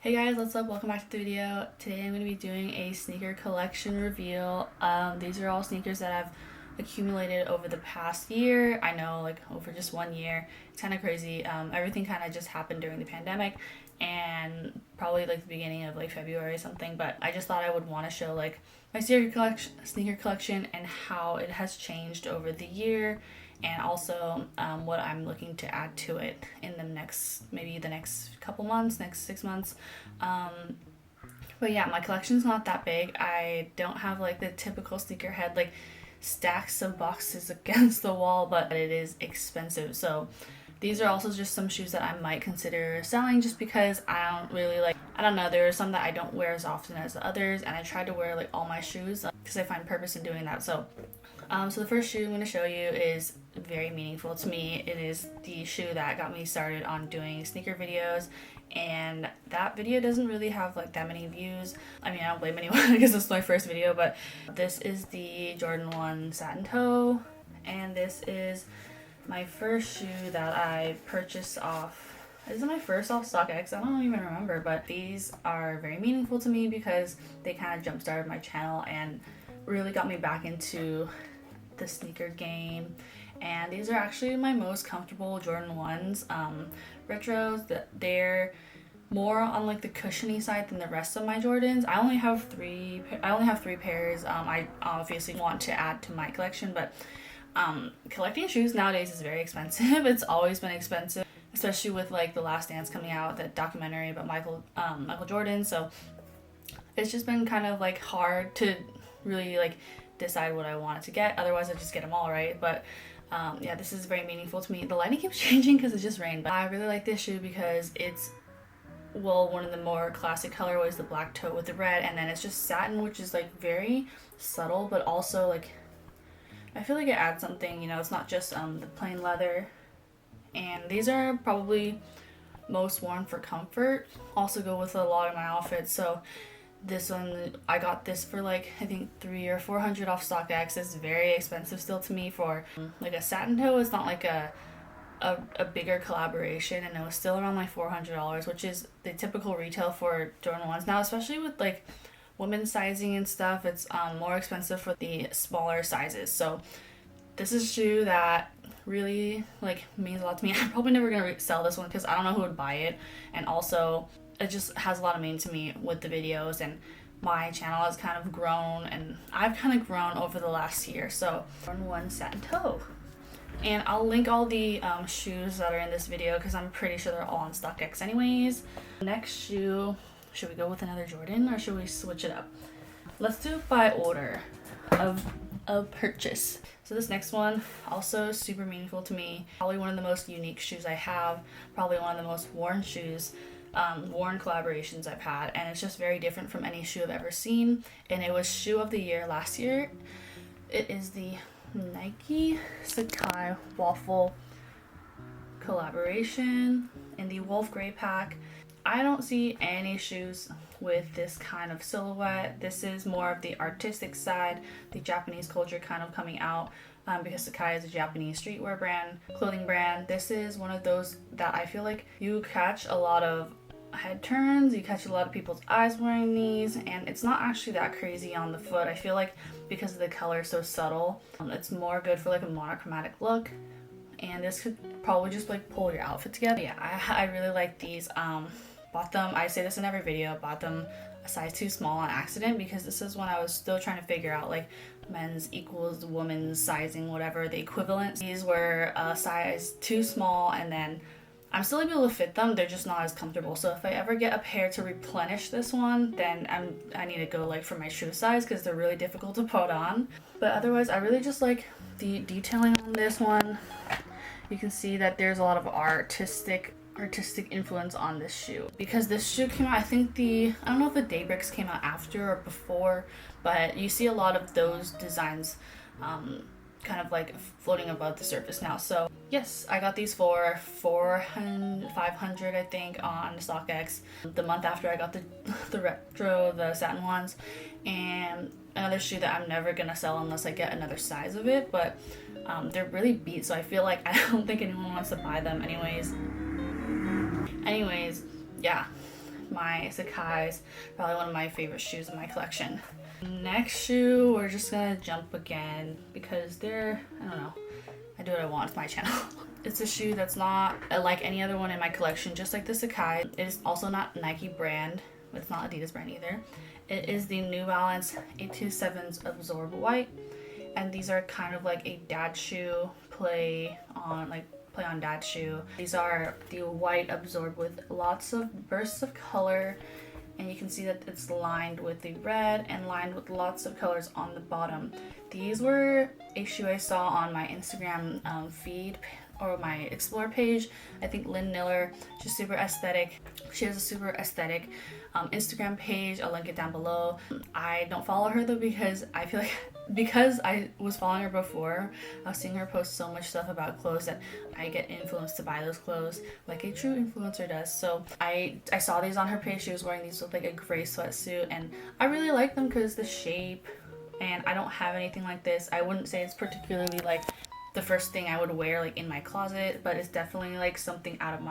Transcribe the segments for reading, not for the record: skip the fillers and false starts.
Hey guys, what's up? Welcome back to the video. Today I'm going to be doing a sneaker collection reveal. These are all sneakers that I've accumulated over the past year. I know, like, over just 1 year. It's kind of crazy. Everything kind of just happened during the pandemic and probably like the beginning of like February or something, but I just thought I would want to show like my sneaker collection and how it has changed over the year, and also what I'm looking to add to it in the next couple months, next 6 months. But yeah, my collection's not that big. I don't have like the typical sneakerhead like stacks of boxes against the wall, but it is expensive. So these are also just some shoes that I might consider selling just because I don't know, there are some that I don't wear as often as the others, and I try to wear like all my shoes because I find purpose in doing that. So the first shoe I'm going to show you is very meaningful to me. It is the shoe that got me started on doing sneaker videos, and that video doesn't really have like that many views. I mean, I don't blame anyone because this is my first video, but this is the Jordan 1 Satin Toe, and this is my first shoe that I purchased off. This is my first off StockX. I don't even remember, but these are very meaningful to me because they kind of jump-started my channel and really got me back into the sneaker game. And these are actually my most comfortable Jordan 1s. Retros, they're more on like the cushiony side than the rest of my Jordans. I only have three pairs. I obviously want to add to my collection, but collecting shoes nowadays is very expensive. It's always been expensive, especially with like The Last Dance coming out, that documentary about Michael Jordan. So it's just been kind of like hard to really like decide what I wanted to get. Otherwise I just get them all, right? But yeah, this is very meaningful to me. The lighting keeps changing because it just rained, but I really like this shoe because it's, well, one of the more classic colorways, the black toe with the red, and then it's just satin, which is like very subtle, but also like I feel like it adds something, you know. It's not just the plain leather. And these are probably most worn for comfort, also go with a lot of my outfits. So this one, I got this for like I think $300 or $400 off StockX. It's very expensive still to me for like a satin toe. It's not like a bigger collaboration, and it was still around like $400, which is the typical retail for Jordan 1s now, especially with like women's sizing and stuff. It's more expensive for the smaller sizes. So this is a shoe that really like means a lot to me. I'm probably never gonna sell this one because I don't know who would buy it, and also it just has a lot of meaning to me with the videos, and my channel has kind of grown, and I've kind of grown over the last year. So Jordan 1 Satin Toe, and I'll link all the shoes that are in this video because I'm pretty sure they're all on StockX anyways. Next shoe, should we go with another Jordan or should we switch it up? Let's do it by order of purchase. So this next one, also super meaningful to me. Probably one of the most unique shoes I have. Probably one of the most worn shoes, worn collaborations I've had. And it's just very different from any shoe I've ever seen. And it was shoe of the year last year. It is the Nike Sakai Waffle collaboration in the wolf gray pack. I don't see any shoes with this kind of silhouette. This is more of the artistic side, the Japanese culture kind of coming out, because Sakai is a Japanese streetwear brand, clothing brand. This is one of those that I feel like you catch a lot of head turns, you catch a lot of people's eyes wearing these, and it's not actually that crazy on the foot. I feel like because the color is so subtle, it's more good for like a monochromatic look. And this could probably just like pull your outfit together. Yeah, I really like these. Bought them, I say this in every video, bought them a size too small on accident because this is when I was still trying to figure out like men's equals women's sizing, whatever the equivalent. These were a size too small, and then I'm still able to fit them, they're just not as comfortable. So if I ever get a pair to replenish this one, then I need to go like for my shoe size because they're really difficult to put on. But otherwise, I really just like the detailing on this one. You can see that there's a lot of artistic influence on this shoe, because this shoe came out, I think I don't know if the Daybreaks came out after or before, but you see a lot of those designs kind of like floating above the surface now. So yes, I got these for $500 I think on StockX the month after I got the retro, the satin ones. And another shoe that I'm never gonna sell unless I get another size of it, but they're really beat, so I feel like I don't think anyone wants to buy them anyways, yeah, my Sakai's, probably one of my favorite shoes in my collection. Next shoe, we're just gonna jump again because I don't know, I do what I want, it's my channel. It's a shoe that's not like any other one in my collection, just like the Sakai. It is also not Nike brand, but it's not Adidas brand either. It is the New Balance 827s Absorb White, and these are kind of like a dad shoe play on dad shoe. These are the white absorbed with lots of bursts of color, and you can see that it's lined with the red and lined with lots of colors on the bottom. These were a shoe I saw on my Instagram feed or my explore page. I think Lynn Miller, she's super aesthetic. She has a super aesthetic Instagram page. I'll link it down below. I don't follow her though because I feel like because I was following her before, I was seeing her post so much stuff about clothes that I get influenced to buy those clothes like a true influencer does. So I saw these on her page. She was wearing these with like a gray sweatsuit, and I really like them because the shape, and I don't have anything like this. I wouldn't say it's particularly like the first thing I would wear like in my closet, but it's definitely like something out of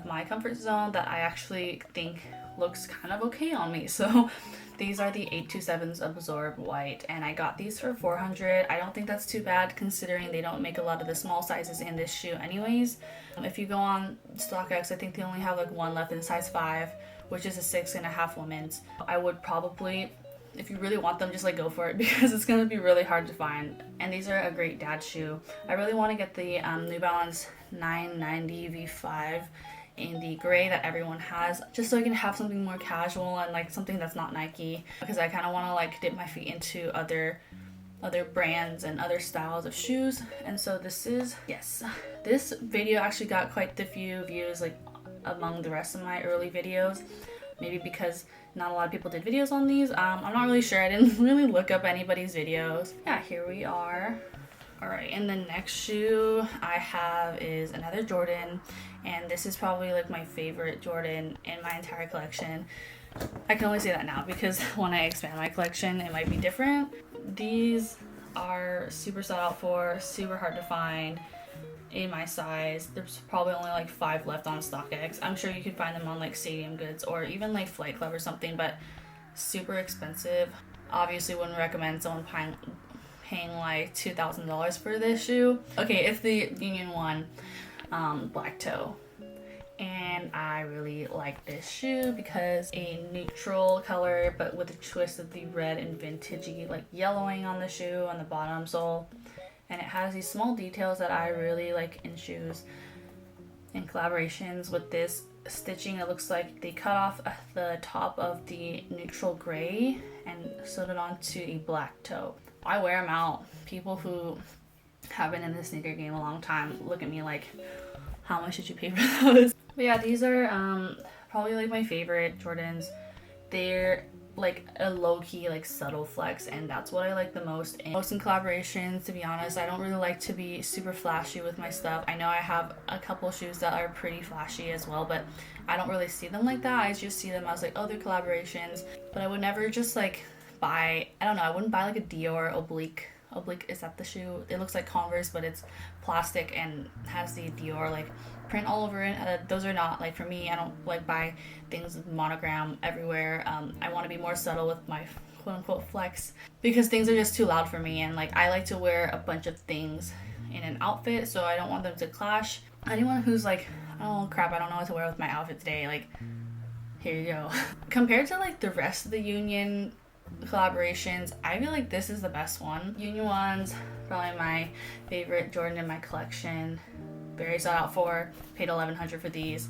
my comfort zone that I actually think looks kind of okay on me. So these are the 827s Absorb White, and I got these for $400. I don't think that's too bad considering they don't make a lot of the small sizes in this shoe anyways. If you go on StockX, I think they only have like one left in size 5, which is a 6.5 women's. I would probably, if you really want them, just like go for it because it's gonna be really hard to find. And these are a great dad shoe. I really want to get the New Balance 990 V5 in the gray that everyone has, just so I can have something more casual and like something that's not Nike, because I kind of want to like dip my feet into other brands and other styles of shoes. And so this video actually got quite the few views like among the rest of my early videos, maybe because not a lot of people did videos on these. I'm not really sure. I didn't really look up anybody's videos. Yeah, here we are. Alright, and the next shoe I have is another Jordan, and this is probably like my favorite Jordan in my entire collection. I can only say that now because when I expand my collection it might be different. These are super sought out for, super hard to find in my size. There's probably only like 5 left on StockX. I'm sure you could find them on like Stadium Goods or even like Flight Club or something, but super expensive. Obviously wouldn't recommend someone paying like $2,000 for this shoe. Okay, it's the Union 1 black toe, and I really like this shoe because a neutral color but with a twist of the red and vintagey like yellowing on the shoe on the bottom sole, and it has these small details that I really like in shoes. In collaborations with this stitching, it looks like they cut off the top of the neutral gray and sewed it onto a black toe. I wear them out. People who have been in the sneaker game a long time look at me like, how much did you pay for those? But yeah, these are probably like my favorite Jordans. They're like a low-key like subtle flex, and that's what I like the most in collaborations. To be honest, I don't really like to be super flashy with my stuff. I know I have a couple shoes that are pretty flashy as well, but I don't really see them like that. I just see them as like, oh, they're collaborations. But I would never just like buy, I don't know, I wouldn't buy like a Dior oblique, is that the shoe? It looks like Converse, but it's plastic and has the Dior like print all over it. Those are not like for me. I don't like buy things with monogram everywhere. I want to be more subtle with my quote-unquote flex because things are just too loud for me, and like I like to wear a bunch of things in an outfit, so I don't want them to clash. Anyone who's like, oh crap, I don't know what to wear with my outfit today, like here you go. Compared to like the rest of the Union collaborations, I feel like this is the best one. Union 1's probably my favorite Jordan in my collection. Very sought out for. Paid $1,100 for these.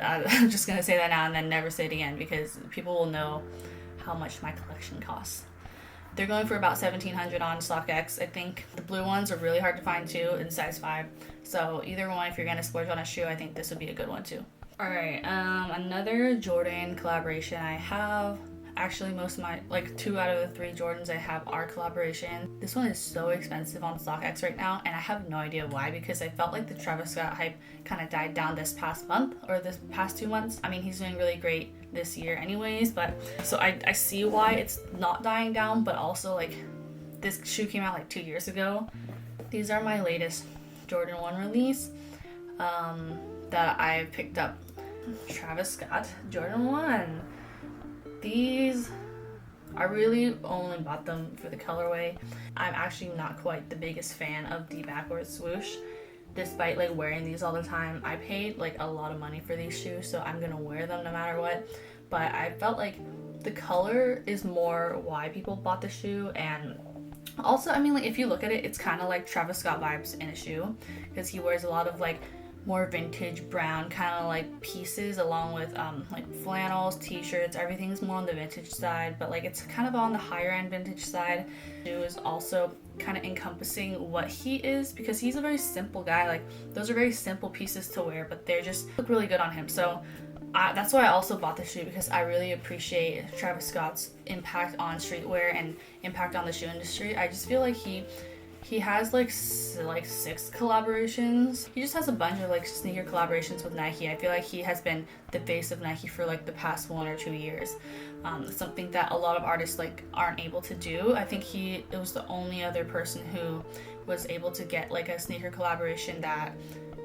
I'm just gonna say that now and then never say it again because people will know how much my collection costs. They're going for about $1,700 on StockX. I think the blue ones are really hard to find too in size 5. So either one, if you're gonna splurge on a shoe, I think this would be a good one too. Alright, another Jordan collaboration I have. Actually, most of my, like 2 out of the 3 Jordans I have are collaboration. This one is so expensive on StockX right now, and I have no idea why, because I felt like the Travis Scott hype kind of died down this past month or this past 2 months. I mean, he's doing really great this year anyways, but so I see why it's not dying down, but also like this shoe came out like 2 years ago. These are my latest Jordan 1 release that I picked up Travis Scott Jordan 1. These, I really only bought them for the colorway. I'm actually not quite the biggest fan of the backward swoosh. Despite like wearing these all the time, I paid like a lot of money for these shoes, so I'm gonna wear them no matter what. But I felt like the color is more why people bought the shoe, and also, I mean, like if you look at it, it's kind of like Travis Scott vibes in a shoe, because he wears a lot of like more vintage brown kind of like pieces along with like flannels, t-shirts. Everything's more on the vintage side, but like it's kind of on the higher end vintage side. It is also kind of encompassing what he is, because he's a very simple guy. Like those are very simple pieces to wear, but they just look really good on him. So that's why I also bought the shoe, because I really appreciate Travis Scott's impact on streetwear and impact on the shoe industry. I just feel like he has like 6 collaborations. He just has a bunch of like sneaker collaborations with Nike. I feel like he has been the face of Nike for like the past 1 or 2 years. Something that a lot of artists like aren't able to do. I think it was the only other person who was able to get like a sneaker collaboration that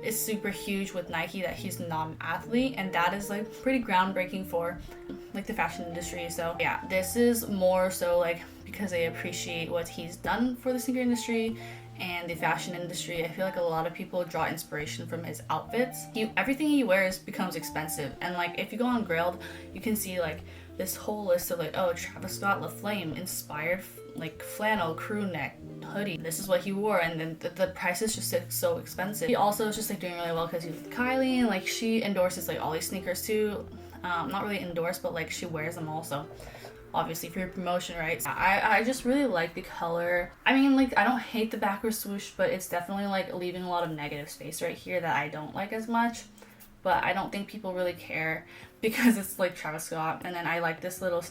is super huge with Nike, that he's not an athlete, and that is like pretty groundbreaking for like the fashion industry. So yeah, this is more so like because I appreciate what he's done for the sneaker industry and the fashion industry. I feel like a lot of people draw inspiration from his outfits. Everything he wears becomes expensive, and like if you go on Grailed, you can see like this whole list of like, oh, Travis Scott La Flame inspired like flannel crew neck hoodie. This is what he wore, and then the price is just like, so expensive. He also is just like doing really well because he's with Kylie, and like she endorses like all these sneakers too. Not really endorsed, but like she wears them also, obviously for your promotion, right? I just really like the color. I mean, like I don't hate the backward swoosh, but it's definitely like leaving a lot of negative space right here that I don't like as much. But I don't think people really care because it's like Travis Scott. And then I like this little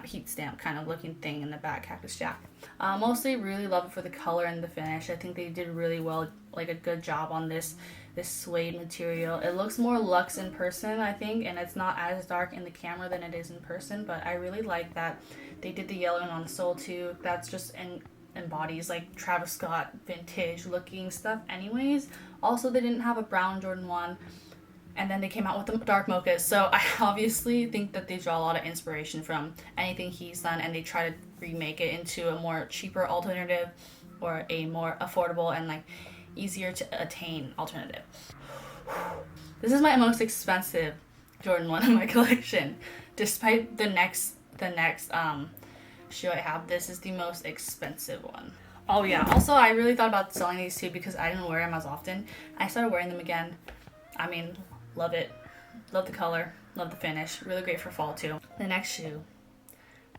heat stamp kind of looking thing in the back, Cactus Jack. Mostly really love it for the color and the finish. I think they did really well, like a good job on this suede material. It looks more luxe in person, I think, and it's not as dark in the camera than it is in person, but I really like that they did the yellowing on the sole too. That's just embodies like Travis Scott vintage looking stuff anyways. Also, they didn't have a brown Jordan 1, and then they came out with the dark mochas. So I obviously think that they draw a lot of inspiration from anything he's done, and they try to remake it into a more cheaper alternative or a more affordable and like easier to attain alternative. This is my most expensive Jordan 1 in my collection. Despite the next shoe I have, this is the most expensive one. Oh yeah, also I really thought about selling these too because I didn't wear them as often. I started wearing them again. I mean, love it. Love the color, love the finish. Really great for fall too. The next shoe,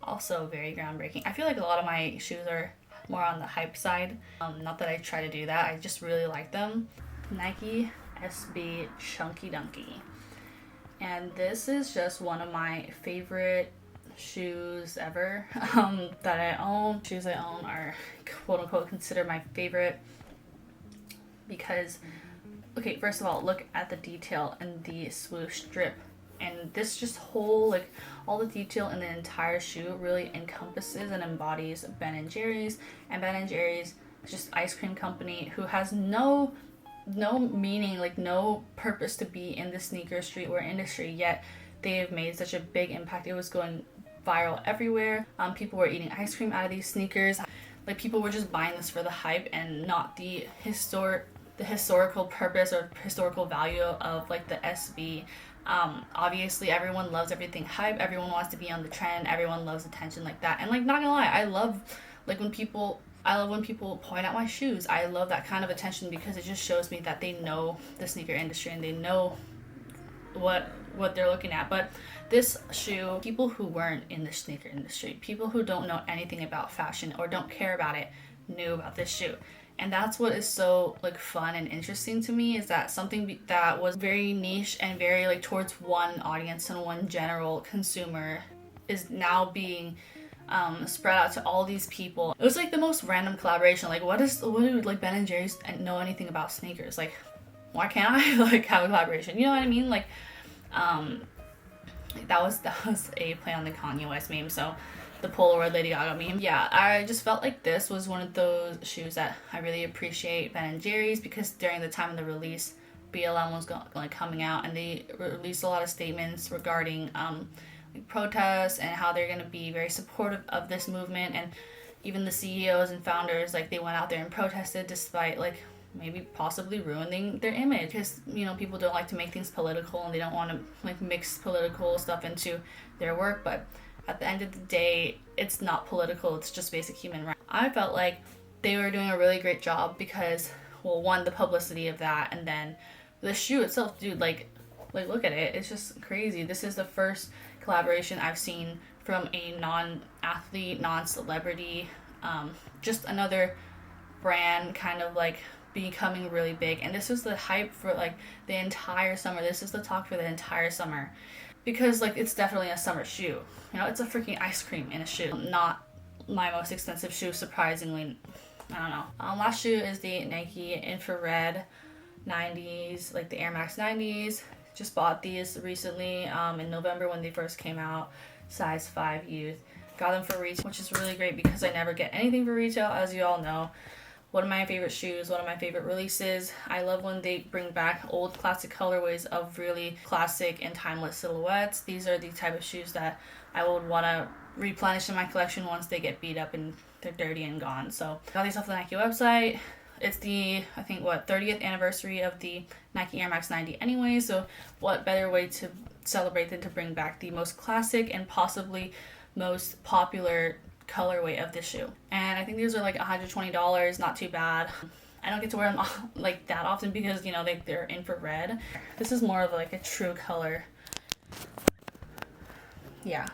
also very groundbreaking. I feel like a lot of my shoes are more on the hype side. Not that I try to do that, I just really like them. Nike SB Chunky Dunky. And this is just one of my favorite shoes ever that I own. Shoes I own are quote unquote considered my favorite because, okay, first of all, look at the detail and the swoosh strip, and this just whole like all the detail in the entire shoe really encompasses and embodies Ben & Jerry's. And Ben & Jerry's is just ice cream company who has no meaning, like no purpose to be in the sneaker streetwear industry, yet they have made such a big impact. It was going viral everywhere. People were eating ice cream out of these sneakers. Like people were just buying this for the hype and not the historical purpose or historical value of like the SB. Obviously everyone loves everything hype, everyone wants to be on the trend, everyone loves attention like that. And like, not gonna lie, I love when people point out my shoes. I love that kind of attention because it just shows me that they know the sneaker industry and they know what they're looking at. But this shoe, people who weren't in the sneaker industry, people who don't know anything about fashion or don't care about it, knew about this shoe. And that's what is so like fun and interesting to me, is that something that was very niche and very like towards one audience and one general consumer is now being spread out to all these people. It was like the most random collaboration. Like what do like Ben & Jerry's know anything about sneakers? Like why can't I like have a collaboration? You know what I mean? Like that was a play on the Kanye West meme. So the Polaroid Lady Gaga meme. Yeah, I just felt like this was one of those shoes that I really appreciate Ben & Jerry's, because during the time of the release, BLM was like coming out, and they released a lot of statements regarding like protests and how they're going to be very supportive of this movement. And even the CEOs and founders, like, they went out there and protested despite like maybe possibly ruining their image, because you know, people don't like to make things political and they don't want to like mix political stuff into their work. But at the end of the day, it's not political, it's just basic human rights. I felt like they were doing a really great job because, well, one, the publicity of that, and then the shoe itself, dude, like look at it, it's just crazy. This is the first collaboration I've seen from a non-athlete, non-celebrity, just another brand kind of like becoming really big. And this was the hype for like the entire summer. This is the talk for the entire summer, because like it's definitely a summer shoe. You know, it's a freaking ice cream in a shoe. Not my most expensive shoe, surprisingly. I don't know. Last shoe is the Nike infrared 90s, like the Air Max 90s. Just bought these recently in November when they first came out, size 5 youth. Got them for retail, which is really great because I never get anything for retail, as you all know. One of my favorite shoes, one of my favorite releases. I love when they bring back old classic colorways of really classic and timeless silhouettes. These are the type of shoes that I would want to replenish in my collection once they get beat up and they're dirty and gone. So got these off the Nike website. It's the, I think, 30th anniversary of the Nike Air Max 90 anyway, so what better way to celebrate than to bring back the most classic and possibly most popular colorway of this shoe. And I think these are like $120, not too bad. I don't get to wear them like that often because, you know, they're infrared. This is more of like a true color. Yeah.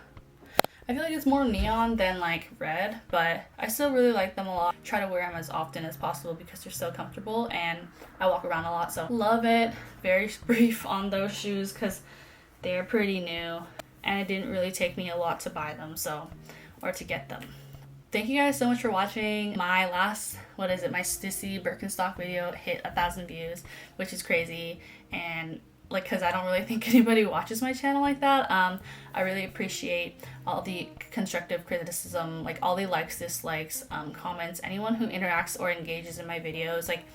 I feel like it's more neon than like red, but I still really like them a lot. Try to wear them as often as possible because they're so comfortable and I walk around a lot, so love it. Very brief on those shoes because they're pretty new and it didn't really take me a lot to buy them, or to get them. Thank you guys so much for watching. My last, my Stissy Birkenstock video hit 1,000 views, which is crazy, and like, because I don't really think anybody watches my channel like that. I really appreciate all the constructive criticism, like all the likes, dislikes, comments, anyone who interacts or engages in my videos. Like,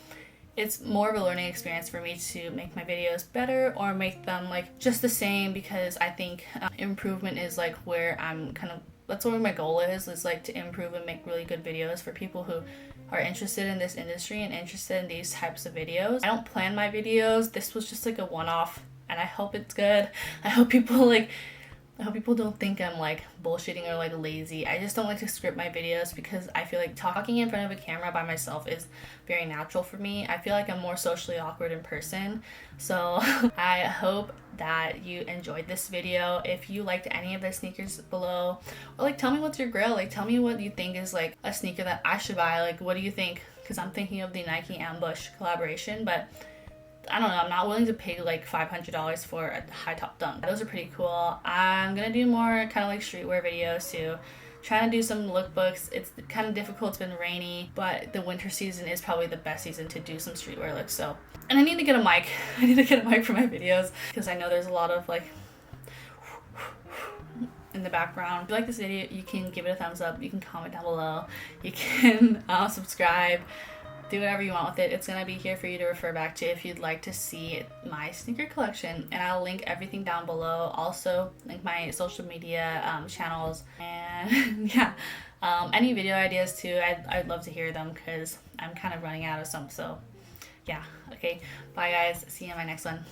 it's more of a learning experience for me to make my videos better or make them like just the same, because I think improvement is like where I'm kind of, that's where my goal is like to improve and make really good videos for people who are interested in this industry and interested in these types of videos. I don't plan my videos. This was just like a one-off and I hope it's good. I hope people don't think I'm like bullshitting or like lazy. I just don't like to script my videos because I feel like talking in front of a camera by myself is very natural for me. I feel like I'm more socially awkward in person. So I hope that you enjoyed this video. If you liked any of the sneakers below, or like tell me what's your grail, like tell me what you think is like a sneaker that I should buy. Like, what do you think? Because I'm thinking of the Nike Ambush collaboration, but I don't know, I'm not willing to pay like $500 for a high top dunk. Those are pretty cool. I'm gonna do more kind of like streetwear videos too. Trying to do some lookbooks. It's kind of difficult, it's been rainy, but the winter season is probably the best season to do some streetwear looks. So, and I need to get a mic. I need to get a mic for my videos because I know there's a lot of like in the background. If you like this video, you can give it a thumbs up, you can comment down below, you can subscribe. Do whatever you want with it. It's gonna be here for you to refer back to if you'd like to see my sneaker collection, and I'll link everything down below. Also link my social media channels, and yeah, any video ideas too. I'd love to hear them because I'm kind of running out of some. So yeah, okay, bye guys, see you in my next one.